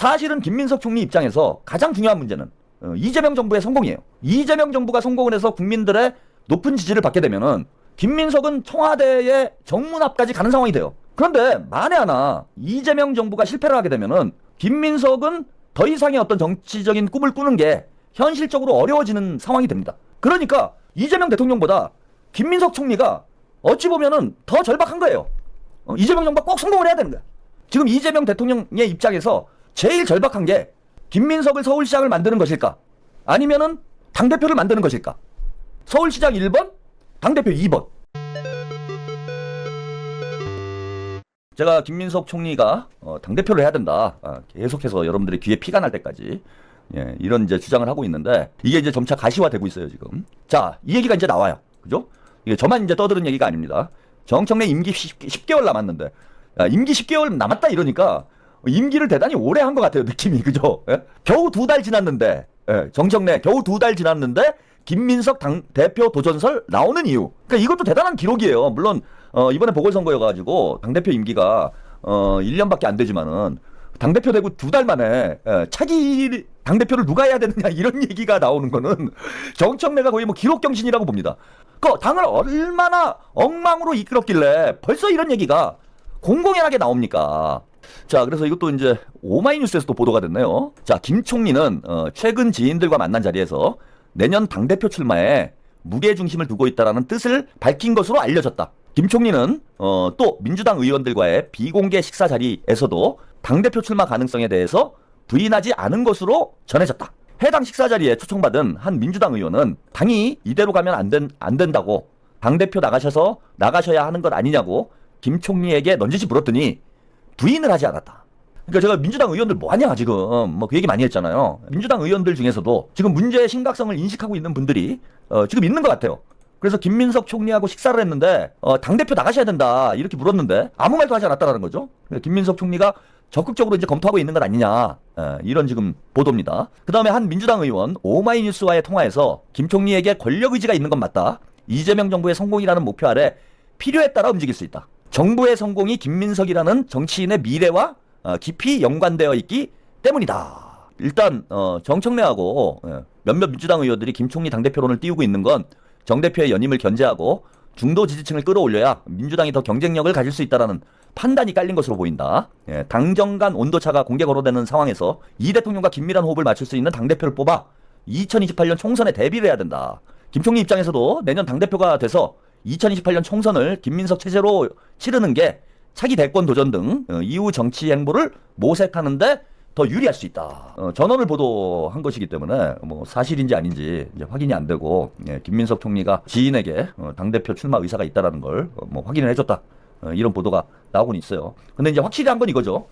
사실은 김민석 총리 입장에서 가장 중요한 문제는 이재명 정부의 성공이에요. 이재명 정부가 성공을 해서 국민들의 높은 지지를 받게 되면은 김민석은 청와대의 정문앞까지 가는 상황이 돼요. 그런데 만에 하나 이재명 정부가 실패를 하게 되면은 김민석은 더 이상의 어떤 정치적인 꿈을 꾸는 게 현실적으로 어려워지는 상황이 됩니다. 그러니까 이재명 대통령보다 김민석 총리가 어찌 보면은 더 절박한 거예요. 이재명 정부가 꼭 성공을 해야 되는 거야. 지금 이재명 대통령의 입장에서 제일 절박한 게 김민석을 서울시장을 만드는 것일까? 아니면은 당대표를 만드는 것일까? 서울시장 1번, 당대표 2번. 제가 김민석 총리가 당대표를 해야 된다. 계속해서 여러분들의 귀에 피가 날 때까지 이런 이제 주장을 하고 있는데 이게 이제 점차 가시화되고 있어요, 지금. 자, 이 얘기가 이제 나와요. 그죠? 이게 저만 이제 떠드는 얘기가 아닙니다. 정청래 임기 10개월 남았는데 임기 10개월 남았다 이러니까 임기를 대단히 오래 한 것 같아요, 느낌이. 그죠? 예? 겨우 2달 지났는데 정청래 겨우 2달 지났는데 김민석 당대표 도전설 나오는 이유. 그러니까 이것도 대단한 기록이에요. 물론 이번에 보궐선거여가지고 당대표 임기가 1년밖에 안 되지만은 당대표 되고 2달 만에 차기 당대표를 누가 해야 되느냐 이런 얘기가 나오는 거는 정청래가 거의 뭐 기록경신이라고 봅니다. 그 당을 얼마나 엉망으로 이끌었길래 벌써 이런 얘기가 공공연하게 나옵니까? 자, 그래서 이것도 이제 오마이뉴스에서도 보도가 됐네요. 자, 김 총리는 최근 지인들과 만난 자리에서 내년 당대표 출마에 무게중심을 두고 있다라는 뜻을 밝힌 것으로 알려졌다. 김 총리는 또 민주당 의원들과의 비공개 식사 자리에서도 당대표 출마 가능성에 대해서 부인하지 않은 것으로 전해졌다. 해당 식사 자리에 초청받은 한 민주당 의원은 당이 이대로 가면 안 된다고 당대표 나가셔야 하는 것 아니냐고 김 총리에게 넌지시 물었더니 부인을 하지 않았다. 그러니까 제가 민주당 의원들 뭐하냐 지금 뭐 그 얘기 많이 했잖아요. 민주당 의원들 중에서도 지금 문제의 심각성을 인식하고 있는 분들이 지금 있는 것 같아요. 그래서 김민석 총리하고 식사를 했는데 당대표 나가셔야 된다 이렇게 물었는데 아무 말도 하지 않았다라는 거죠. 김민석 총리가 적극적으로 이제 검토하고 있는 것 아니냐 이런 지금 보도입니다. 그 다음에 한 민주당 의원 오마이뉴스와의 통화에서 김 총리에게 권력 의지가 있는 건 맞다. 이재명 정부의 성공이라는 목표 아래 필요에 따라 움직일 수 있다. 정부의 성공이 김민석이라는 정치인의 미래와 깊이 연관되어 있기 때문이다. 일단 정청래하고 몇몇 민주당 의원들이 김 총리 당대표론을 띄우고 있는 건 정 대표의 연임을 견제하고 중도 지지층을 끌어올려야 민주당이 더 경쟁력을 가질 수 있다는 판단이 깔린 것으로 보인다. 당정 간 온도차가 공개 거론되는 상황에서 이 대통령과 긴밀한 호흡을 맞출 수 있는 당대표를 뽑아 2028년 총선에 대비를 해야 된다. 김 총리 입장에서도 내년 당대표가 돼서 2028년 총선을 김민석 체제로 치르는 게 차기 대권 도전 등 이후 정치 행보를 모색하는데 더 유리할 수 있다. 전원을 보도한 것이기 때문에 뭐 사실인지 아닌지 이제 확인이 안 되고 김민석 총리가 지인에게 당대표 출마 의사가 있다라는 걸 뭐 확인을 해줬다. 이런 보도가 나오곤 있어요. 근데 이제 확실히 한 건 이거죠.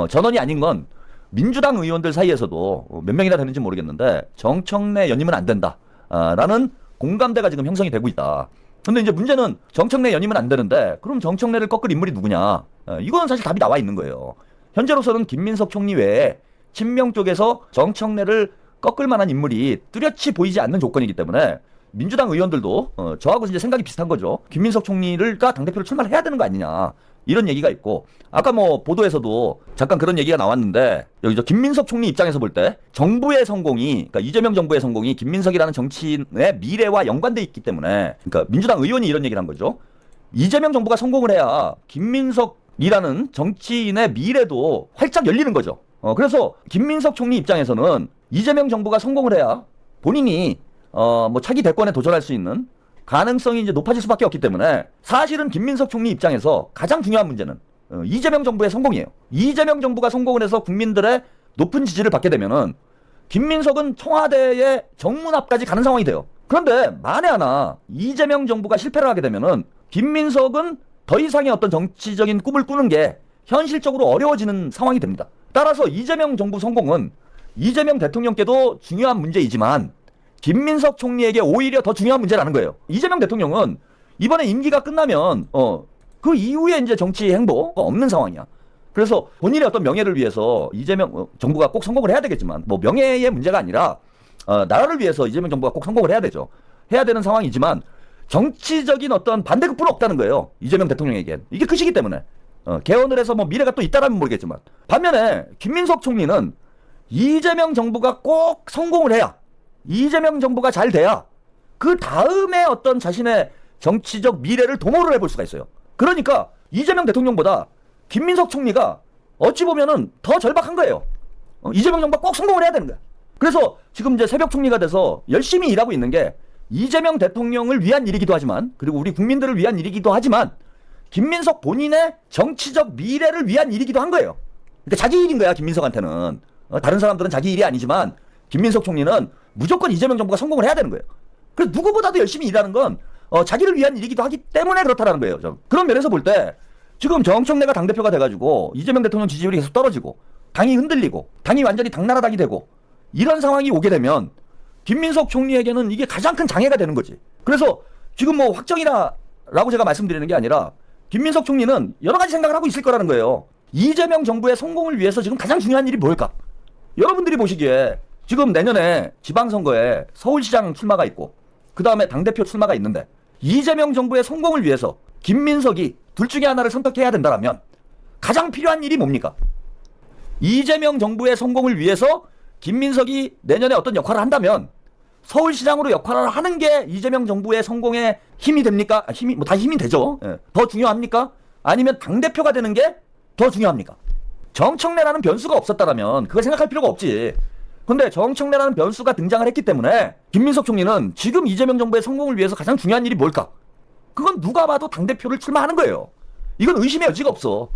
전원이 아닌 건 민주당 의원들 사이에서도 몇 명이나 되는지 모르겠는데 정청래 연임은 안 된다. 라는 공감대가 지금 형성이 되고 있다. 근데 이제 문제는 정청래 연임은 안 되는데 그럼 정청래를 꺾을 인물이 누구냐? 이거는 사실 답이 나와 있는 거예요. 현재로서는 김민석 총리 외에 친명 쪽에서 정청래를 꺾을 만한 인물이 뚜렷이 보이지 않는 조건이기 때문에 민주당 의원들도 저하고 이제 생각이 비슷한 거죠. 김민석 총리가 당대표를 출마를 해야 되는 거 아니냐 이런 얘기가 있고 아까 뭐 보도에서도 잠깐 그런 얘기가 나왔는데 여기 저 김민석 총리 입장에서 볼 때 정부의 성공이 그러니까 이재명 정부의 성공이 김민석이라는 정치인의 미래와 연관돼 있기 때문에 그러니까 민주당 의원이 이런 얘기를 한 거죠. 이재명 정부가 성공을 해야 김민석이라는 정치인의 미래도 활짝 열리는 거죠. 그래서 김민석 총리 입장에서는 이재명 정부가 성공을 해야 본인이 뭐 차기 대권에 도전할 수 있는 가능성이 이제 높아질 수밖에 없기 때문에 사실은 김민석 총리 입장에서 가장 중요한 문제는 이재명 정부의 성공이에요. 이재명 정부가 성공을 해서 국민들의 높은 지지를 받게 되면은 김민석은 청와대의 정문앞까지 가는 상황이 돼요. 그런데 만에 하나 이재명 정부가 실패를 하게 되면은 김민석은 더 이상의 어떤 정치적인 꿈을 꾸는 게 현실적으로 어려워지는 상황이 됩니다. 따라서 이재명 정부 성공은 이재명 대통령께도 중요한 문제이지만 김민석 총리에게 오히려 더 중요한 문제라는 거예요. 이재명 대통령은 이번에 임기가 끝나면 그 이후에 이제 정치 행보가 없는 상황이야. 그래서 본인의 어떤 명예를 위해서 이재명 정부가 꼭 성공을 해야 되겠지만 뭐 명예의 문제가 아니라 나라를 위해서 이재명 정부가 꼭 성공을 해야 되죠. 해야 되는 상황이지만 정치적인 어떤 반대급부는 없다는 거예요. 이재명 대통령에겐. 이게 끝이기 때문에. 개헌을 해서 뭐 미래가 또 있다라면 모르겠지만, 반면에 김민석 총리는 이재명 정부가 꼭 성공을 해야, 이재명 정부가 잘 돼야 그 다음에 어떤 자신의 정치적 미래를 도모를 해볼 수가 있어요. 그러니까 이재명 대통령보다 김민석 총리가 어찌 보면은 더 절박한 거예요. 이재명 정부가 꼭 성공을 해야 되는 거야. 그래서 지금 이제 새벽 총리가 돼서 열심히 일하고 있는 게 이재명 대통령을 위한 일이기도 하지만, 그리고 우리 국민들을 위한 일이기도 하지만, 김민석 본인의 정치적 미래를 위한 일이기도 한 거예요. 그러니까 자기 일인 거야, 김민석한테는. 다른 사람들은 자기 일이 아니지만 김민석 총리는 무조건 이재명 정부가 성공을 해야 되는 거예요. 그래서 누구보다도 열심히 일하는 건 자기를 위한 일이기도 하기 때문에 그렇다라는 거예요. 좀. 그런 면에서 볼 때 지금 정청래가 당대표가 돼가지고 이재명 대통령 지지율이 계속 떨어지고 당이 흔들리고 당이 완전히 당나라당이 되고 이런 상황이 오게 되면 김민석 총리에게는 이게 가장 큰 장애가 되는 거지. 그래서 지금 뭐 확정이라고 제가 말씀드리는 게 아니라 김민석 총리는 여러 가지 생각을 하고 있을 거라는 거예요. 이재명 정부의 성공을 위해서 지금 가장 중요한 일이 뭘까? 여러분들이 보시기에 지금 내년에 지방선거에 서울시장 출마가 있고 그 다음에 당대표 출마가 있는데, 이재명 정부의 성공을 위해서 김민석이 둘 중에 하나를 선택해야 된다면 가장 필요한 일이 뭡니까? 이재명 정부의 성공을 위해서 김민석이 내년에 어떤 역할을 한다면 서울시장으로 역할을 하는 게 이재명 정부의 성공에 힘이 됩니까? 힘이 뭐 다 힘이 되죠. 예. 더 중요합니까? 아니면 당대표가 되는 게 더 중요합니까? 정청래라는 변수가 없었다면 그걸 생각할 필요가 없지. 근데 정청래라는 변수가 등장을 했기 때문에 김민석 총리는 지금 이재명 정부의 성공을 위해서 가장 중요한 일이 뭘까? 그건 누가 봐도 당대표를 출마하는 거예요. 이건 의심의 여지가 없어.